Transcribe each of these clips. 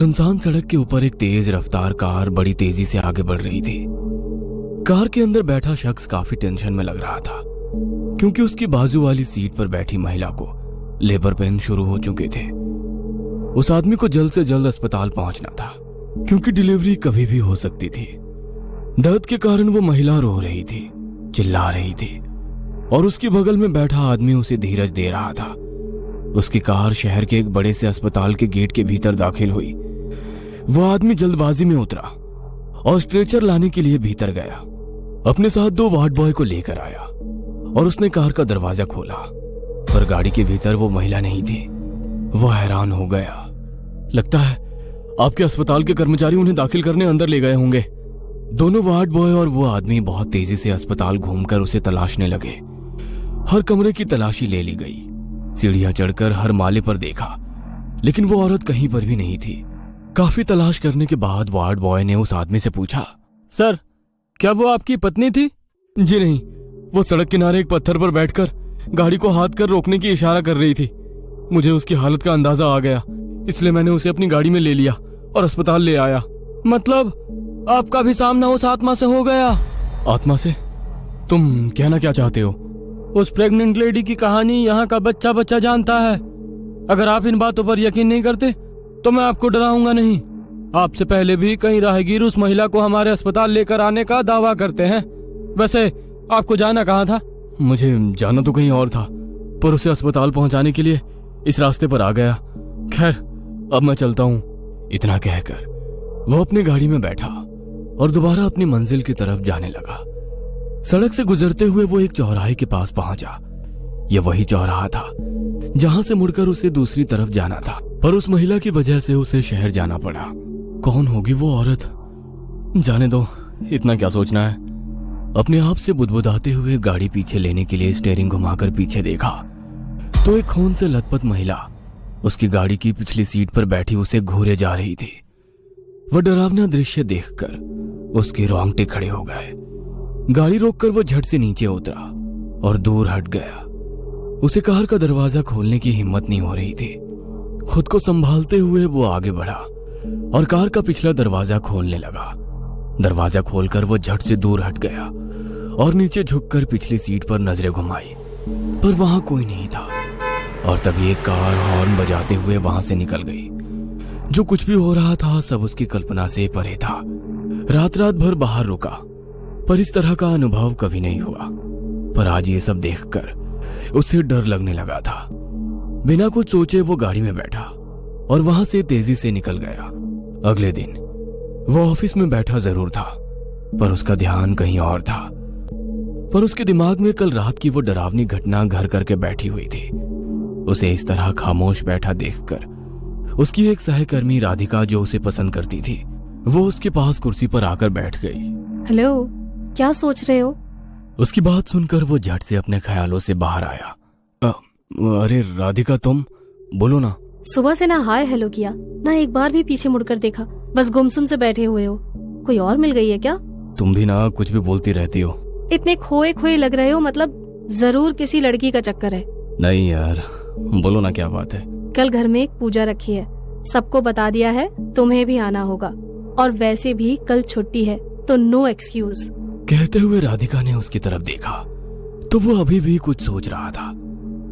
सुनसान सड़क के ऊपर एक तेज रफ्तार कार बड़ी तेजी से आगे बढ़ रही थी। कार के अंदर बैठा शख्स काफी टेंशन में लग रहा था, क्योंकि उसकी बाजू वाली सीट पर बैठी महिला को लेबर पेन शुरू हो चुके थे। उस आदमी को जल्द से जल्द अस्पताल पहुंचना था, क्योंकि डिलीवरी कभी भी हो सकती थी। दर्द के कारण वो महिला रो रही थी, चिल्ला रही थी, और उसके बगल में बैठा आदमी उसे धीरज दे रहा था। उसकी कार शहर के एक बड़े से अस्पताल के गेट के भीतर दाखिल हुई। वो आदमी जल्दबाजी में उतरा और स्ट्रेचर लाने के लिए भीतर गया। अपने साथ 2 वार्ड बॉय को लेकर आया और उसने कार का दरवाजा खोला, पर गाड़ी के भीतर वो महिला नहीं थी। वो हैरान हो गया। लगता है आपके अस्पताल के कर्मचारी उन्हें दाखिल करने अंदर ले गए होंगे। दोनों वार्ड बॉय और वो आदमी बहुत तेजी से अस्पताल घूमकर उसे तलाशने लगे। हर कमरे की तलाशी ले ली गई, सीढ़ियां चढ़कर हर माले पर देखा, लेकिन वो औरत कहीं पर भी नहीं थी। काफी तलाश करने के बाद वार्ड बॉय ने उस आदमी से पूछा, सर, क्या वो आपकी पत्नी थी? जी नहीं, वो सड़क किनारे एक पत्थर पर बैठकर गाड़ी को हाथ कर रोकने की इशारा कर रही थी। मुझे उसकी हालत का अंदाजा आ गया, इसलिए मैंने उसे अपनी गाड़ी में ले लिया और अस्पताल ले आया। मतलब आपका भी सामना उस आत्मा से हो गया? आत्मा से? तुम कहना क्या चाहते हो? उस प्रेग्नेंट लेडी की कहानी यहाँ का बच्चा बच्चा जानता है। अगर आप इन बातों पर यकीन नहीं करते तो मैं आपको डराऊंगा नहीं। आपसे पहले भी कई राहगीर उस महिला को हमारे अस्पताल लेकर आने का दावा करते हैं। वैसे आपको जाना कहाँ था? मुझे जाना तो कहीं और था, पर उसे अस्पताल पहुंचाने के लिए इस रास्ते पर आ गया। खैर, अब मैं चलता हूँ। इतना कहकर वो अपनी गाड़ी में बैठा और दोबारा अपनी मंजिल की तरफ जाने लगा। सड़क से गुजरते हुए वो एक चौराहे के पास पहुंचा। यह वही चौराहा था जहां से मुड़कर उसे दूसरी तरफ जाना था, पर उस महिला की वजह से उसे शहर जाना पड़ा। कौन होगी वो औरत? जाने दो, इतना क्या सोचना है। अपने आप से बुदबुदाते हुए गाड़ी पीछे लेने के लिए स्टीयरिंग घुमाकर पीछे देखा तो एक खून से लथपथ महिला उसकी गाड़ी की पिछली सीट पर बैठी उसे घूरे जा रही थी। वह डरावना दृश्य देखकर उसके रोंगटे खड़े हो गए। गाड़ी रोककर वो झट से नीचे उतरा और दूर हट गया। उसे कार का दरवाजा खोलने की हिम्मत नहीं हो रही थी। खुद को संभालते हुए वो आगे बढ़ा और कार का पिछला दरवाजा खोलने लगा। दरवाजा खोलकर वो झट से दूर हट गया और नीचे झुककर पिछली सीट पर नजरें घुमाई, पर वहां कोई नहीं था। और तभी एक कार हॉर्न बजाते हुए वहां से निकल गई। जो कुछ भी हो रहा था सब उसकी कल्पना से परे था। रात भर बाहर रुका, पर इस तरह का अनुभव कभी नहीं हुआ। पर आज ये सब देखकर उसे डर लगने लगा था। बिना कुछ सोचे वो गाड़ी में बैठा और वहां से तेजी से निकल गया। अगले दिन वो ऑफिस में बैठा जरूर था, पर उसका ध्यान कहीं और था। पर उसके दिमाग में कल रात की वो डरावनी घटना घर करके बैठी हुई थी। उसे इस तरह खामोश बैठा देखकर उसकी एक सहकर्मी राधिका, जो उसे पसंद करती थी, वो उसके पास कुर्सी पर आकर बैठ गई। हेलो, क्या सोच रहे हो? उसकी बात सुनकर वो झट से अपने ख्यालों से बाहर आया। अरे राधिका, तुम बोलो ना। सुबह से ना हाय हेलो किया, ना एक बार भी पीछे मुड़कर देखा, बस गुमसुम से बैठे हुए हो। कोई और मिल गई है क्या? तुम भी ना कुछ भी बोलती रहती हो। इतने खोए खोए लग रहे हो, मतलब जरूर किसी लड़की का चक्कर है। नहीं यार, बोलो ना क्या बात है। कल घर में एक पूजा रखी है, सबको बता दिया है, तुम्हें भी आना होगा। और वैसे भी कल छुट्टी है, तो नो एक्सक्यूज। कहते हुए राधिका ने उसकी तरफ देखा तो वो अभी भी कुछ सोच रहा था।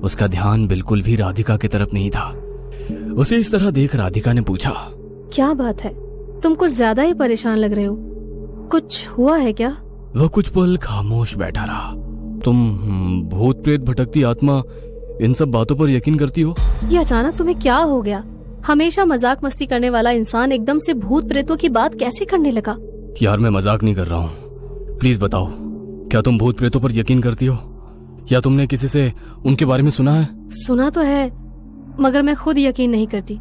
उसका ध्यान बिल्कुल भी राधिका की तरफ नहीं था। उसे इस तरह देख राधिका ने पूछा, क्या बात है, तुम कुछ ज्यादा ही परेशान लग रहे हो, कुछ हुआ है क्या? वह कुछ पल खामोश बैठा रहा। तुम भूत प्रेत भटकती आत्मा इन सब बातों पर यकीन करती हो? ये अचानक तुम्हें क्या हो गया? हमेशा मजाक मस्ती करने वाला इंसान एकदम से भूत प्रेतों की बात कैसे करने लगा? यार, मैं मजाक नहीं कर रहा हूँ। प्लीज बताओ, क्या तुम भूत प्रेतों पर यकीन करती हो, या तुमने किसी से उनके बारे में सुना है? सुना तो है, मगर मैं खुद यकीन नहीं करती।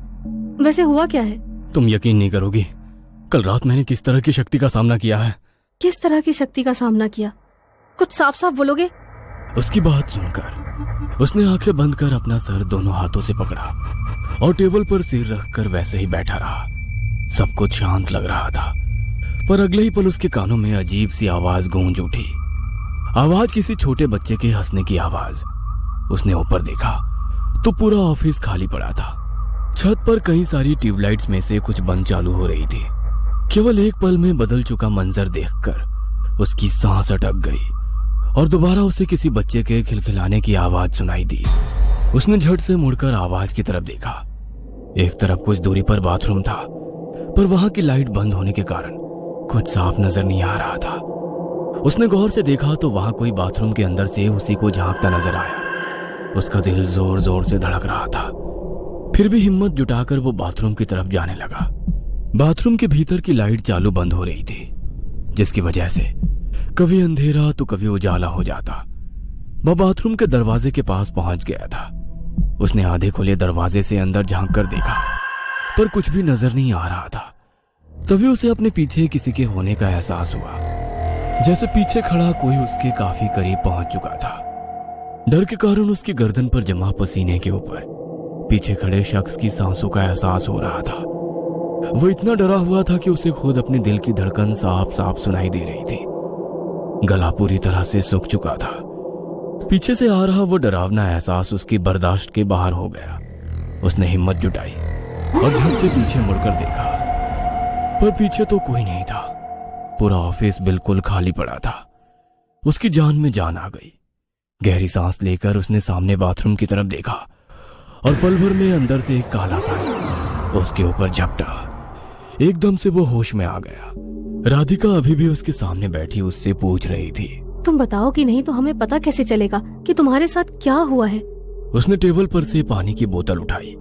वैसे हुआ क्या है? तुम यकीन नहीं करोगी, कल रात मैंने किस तरह की शक्ति का सामना किया है। किस तरह की शक्ति का सामना किया? कुछ साफ साफ बोलोगे? उसकी बात सुनकर उसने आंखें बंद कर अपना सर दोनों हाथों से पकड़ा और टेबल पर सिर रखकर वैसे ही बैठा रहा। सब कुछ शांत लग रहा था, पर अगले ही पल उसके कानों में अजीब सी आवाज गूंज उठी। आवाज किसी छोटे बच्चे के हंसने की आवाज। उसने ऊपर देखा तो पूरा ऑफिस खाली पड़ा था। छत पर कई सारी ट्यूबलाइट्स में से कुछ बंद चालू हो रही थी। केवल एक पल में बदल चुका मंजर देखकर उसकी सांस अटक गई और दोबारा उसे किसी बच्चे के खिलखिलाने की आवाज सुनाई दी। उसने झट से मुड़कर आवाज की तरफ देखा। एक तरफ कुछ दूरी पर बाथरूम था, पर वहां की लाइट बंद होने के कारण कुछ साफ नजर नहीं आ रहा था। उसने गौर से देखा तो वहां कोई बाथरूम के अंदर से उसी को झांकता नजर आया। उसका दिल जोर जोर से धड़क रहा था। फिर भी हिम्मत जुटाकर वो बाथरूम की तरफ जाने लगा। बाथरूम के भीतर की लाइट चालू बंद हो रही थी, जिसकी वजह से कभी अंधेरा तो कभी उजाला हो जाता। वह बाथरूम के दरवाजे के पास पहुंच गया था। उसने आधे खुले दरवाजे से अंदर झांक कर देखा, पर कुछ भी नजर नहीं आ रहा था। तभी उसे अपने पीछे किसी के होने का एहसास हुआ, जैसे पीछे खड़ा कोई उसके काफी करीब पहुंच चुका था। डर के कारण उसकी गर्दन पर जमा पसीने के ऊपर पीछे खड़े शख्स की सांसों का एहसास हो रहा था। वो इतना डरा हुआ था कि उसे खुद अपने दिल की धड़कन साफ साफ सुनाई दे रही थी। गला पूरी तरह से सूख चुका था। पीछे से आ रहा वो डरावना एहसास उसकी बर्दाश्त के बाहर हो गया। उसने हिम्मत जुटाई और झट से पीछे मुड़कर देखा, पर पीछे तो कोई नहीं था। पूरा ऑफिस बिल्कुल खाली पड़ा था। उसकी जान में जान आ गई। गहरी सांस लेकर उसने सामने बाथरूम की तरफ देखा और पल भर में अंदर से एक काला साया उसके ऊपर झपटा। एकदम से वो होश में आ गया। राधिका अभी भी उसके सामने बैठी उससे पूछ रही थी, तुम बताओ कि नहीं तो हमें पता कैसे चलेगा कि तुम्हारे साथ क्या हुआ है। उसने टेबल पर से पानी की बोतल उठाई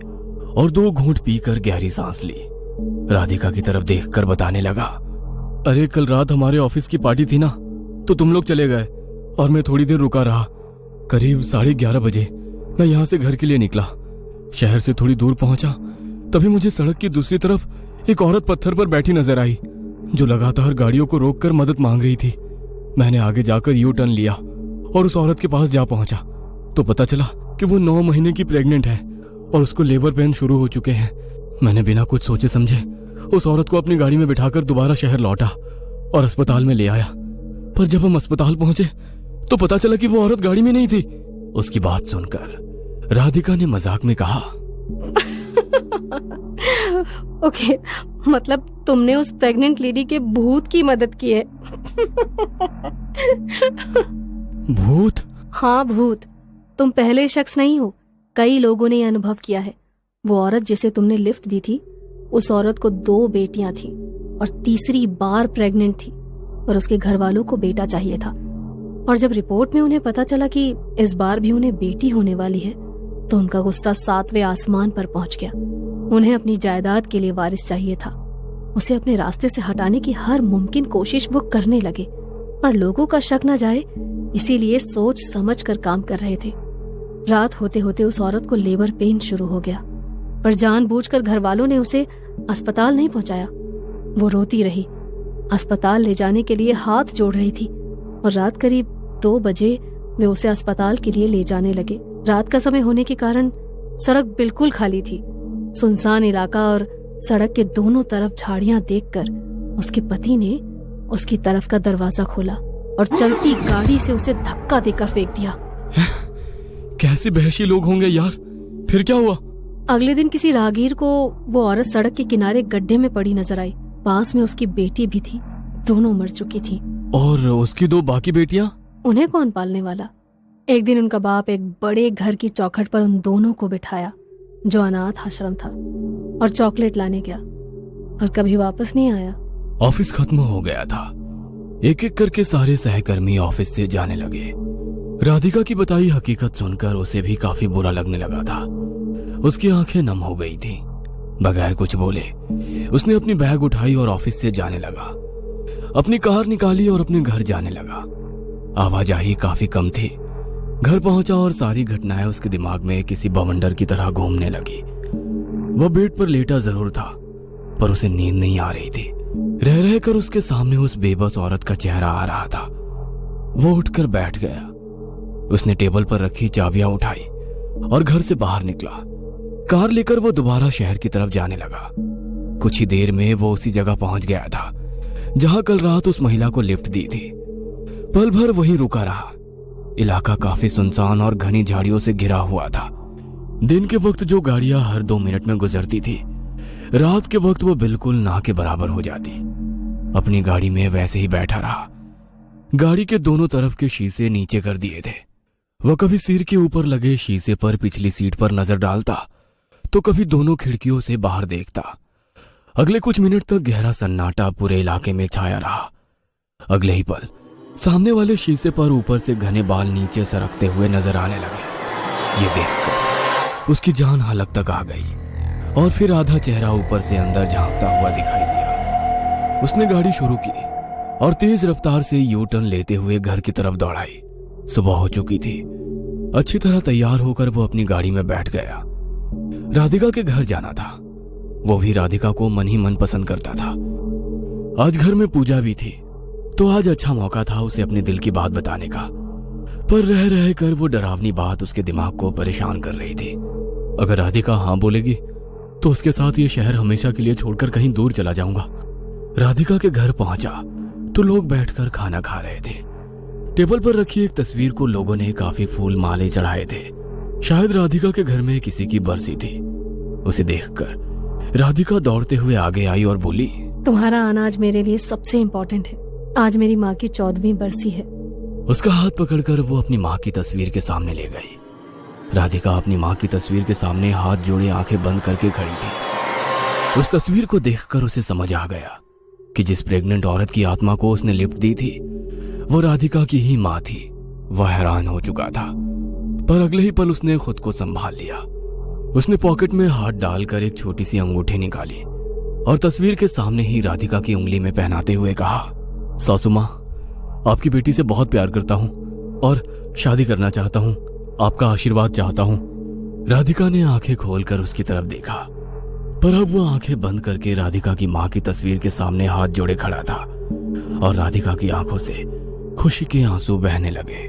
और 2 घूंट पीकर गहरी सांस ली। राधिका की तरफ देखकर बताने लगा, अरे कल रात हमारे ऑफिस की पार्टी थी ना, तो तुम लोग चले गए और मैं थोड़ी देर रुका रहा। करीब 11:30 बजे मैं यहाँ से घर के लिए निकला। शहर से थोड़ी दूर पहुंचा, तभी मुझे सड़क की दूसरी तरफ एक औरत पत्थर पर बैठी नजर आई, जो लगातार गाड़ियों को रोककर मदद मांग रही थी। मैंने आगे जाकर यू टर्न लिया और उस औरत के पास जा पहुंचा तो पता चला कि वो 9 महीने की प्रेग्नेंट है और उसको लेबर पेन शुरू हो चुके हैं। मैंने बिना कुछ सोचे समझे उस औरत को अपनी गाड़ी में बिठाकर दोबारा शहर लौटा और अस्पताल में ले आया। पर जब हम अस्पताल पहुंचे तो पता चला कि वो औरत गाड़ी में नहीं थी। उसकी बात सुनकर राधिका ने मजाक में कहा, ओके, मतलब तुमने उस प्रेग्नेंट लेडी के भूत की मदद की है। भूत? हाँ, भूत। तुम पहले शख्स नहीं हो, कई लोगों ने यह अनुभव किया है। वो औरत जिसे तुमने लिफ्ट दी थी, उस औरत को 2 बेटियां थी और तीसरी बार प्रेग्नेंट थी और उसके घर वालों को बेटा चाहिए था। और जब रिपोर्ट में उन्हें पता चला कि इस बार भी उन्हें बेटी होने वाली है, तो उनका गुस्सा 7वें आसमान पर पहुंच गया। उन्हें अपनी जायदाद के लिए वारिस चाहिए था। उसे अपने रास्ते से हटाने की हर मुमकिन कोशिश वो करने लगे, पर लोगों का शक न जाए इसीलिए सोच समझ कर काम कर रहे थे। रात होते होते उस औरत को लेबर पेन शुरू हो गया, पर जानबूझकर घर वालों ने उसे अस्पताल नहीं पहुंचाया। वो रोती रही, अस्पताल ले जाने के लिए हाथ जोड़ रही थी और रात करीब 2 बजे वे उसे अस्पताल के लिए ले जाने लगे। रात का समय होने के कारण सड़क बिल्कुल खाली थी। सुनसान इलाका और सड़क के दोनों तरफ झाड़ियां देखकर उसके पति ने उसकी तरफ का दरवाजा खोला और चलती गाड़ी से उसे धक्का देकर फेंक दिया। कैसे वहशी लोग होंगे यार। फिर क्या हुआ? अगले दिन किसी राहगीर को वो औरत सड़क के किनारे गड्ढे में पड़ी नजर आई। पास में उसकी बेटी भी थी, दोनों मर चुकी थी। और उसकी 2 बाकी बेटियां? उन्हें कौन पालने वाला। एक दिन उनका बाप एक बड़े घर की चौखट पर उन दोनों को बिठाया, जो अनाथ आश्रम था, और चॉकलेट लाने गया और कभी वापस नहीं आया। ऑफिस खत्म हो गया था। एक एक करके सारे सहकर्मी ऑफिस से जाने लगे। राधिका की बताई हकीकत सुनकर उसे भी काफी बुरा लगने लगा था। उसकी आंखें नम हो गई थी। बगैर कुछ बोले उसने अपनी बैग उठाई और ऑफिस से जाने लगा। अपनी कार निकाली और अपने घर जाने लगा। आवाजाही काफी कम थी। घर पहुंचा और सारी घटनाएं उसके दिमाग में किसी बवंडर की तरह घूमने लगी। वह बेड पर लेटा जरूर था, पर उसे नींद नहीं आ रही थी। रह रहकर उसके सामने उस बेबस औरत का चेहरा आ रहा था। वो उठकर बैठ गया। उसने टेबल पर रखी चाबियां उठाई और घर से बाहर निकला। कार लेकर वो दोबारा शहर की तरफ जाने लगा। कुछ ही देर में वो उसी जगह पहुंच गया था जहां कल रात उस महिला को लिफ्ट दी थी। पल भर वहीं रुका रहा। इलाका काफी सुनसान और घनी झाड़ियों से घिरा हुआ था। दिन के वक्त जो गाड़ियां हर 2 मिनट में गुजरती थी, रात के वक्त वो बिल्कुल ना के बराबर हो जाती। अपनी गाड़ी में वैसे ही बैठा रहा। गाड़ी के दोनों तरफ के शीशे नीचे कर दिए थे। वह कभी सिर के ऊपर लगे शीशे पर पिछली सीट पर नजर डालता तो कभी दोनों खिड़कियों से बाहर देखता। अगले कुछ मिनट तक गहरा सन्नाटा पूरे इलाके में छाया रहा। अगले ही पल सामने वाले शीशे पर ऊपर से घने बाल नीचे सरकते हुए नजर आने लगे। ये देखकर उसकी जान हलक तक आ गई और फिर आधा चेहरा ऊपर से अंदर झांकता हुआ दिखाई दिया। उसने गाड़ी शुरू की और तेज रफ्तार से यू टर्न लेते हुए घर की तरफ दौड़ाई। सुबह हो चुकी थी। अच्छी तरह तैयार होकर वो अपनी गाड़ी में बैठ गया। राधिका के घर जाना था। वो भी राधिका को मन ही मन पसंद करता था। आज घर में पूजा भी थी, तो आज अच्छा मौका था उसे अपने दिल की बात बताने का। पर रह रह कर वो डरावनी बात उसके दिमाग को परेशान कर रही थी। अगर राधिका हाँ बोलेगी तो उसके साथ ये शहर हमेशा के लिए छोड़कर कहीं दूर चला जाऊंगा। राधिका के घर पहुंचा तो लोग बैठकर खाना खा रहे थे। टेबल पर रखी एक तस्वीर को लोगों ने काफी फूल माले चढ़ाए थे। शायद राधिका के घर में किसी की बरसी थी। उसे देखकर राधिका दौड़ते हुए आगे आई और बोली, तुम्हारा आना आज मेरे लिए सबसे इम्पोर्टेंट है। आज मेरी माँ की 14वीं बरसी है। उसका हाथ पकड़कर वो अपनी माँ की तस्वीर के सामने ले गई। राधिका अपनी माँ की तस्वीर के सामने हाथ जोड़े आंखें बंद करके खड़ी थी। उस तस्वीर को देखकर उसे समझ आ गया कि जिस प्रेग्नेंट औरत की आत्मा को उसने लिफ्ट दी थी वो राधिका की ही माँ थी। वह हैरान हो चुका था, पर अगले ही पल उसने खुद को संभाल लिया। उसने पॉकेट में हाथ डालकर एक छोटी सी अंगूठी निकाली और तस्वीर के सामने ही राधिका की उंगली में पहनाते हुए कहा, सासू माँ, आपकी बेटी से बहुत प्यार करता हूँ और शादी करना चाहता हूँ। आपका आशीर्वाद चाहता हूँ। राधिका ने आंखें खोलकर उसकी तरफ देखा, पर अब वो आंखें बंद करके राधिका की माँ की तस्वीर के सामने हाथ जोड़े खड़ा था और राधिका की आंखों से खुशी के आंसू बहने लगे।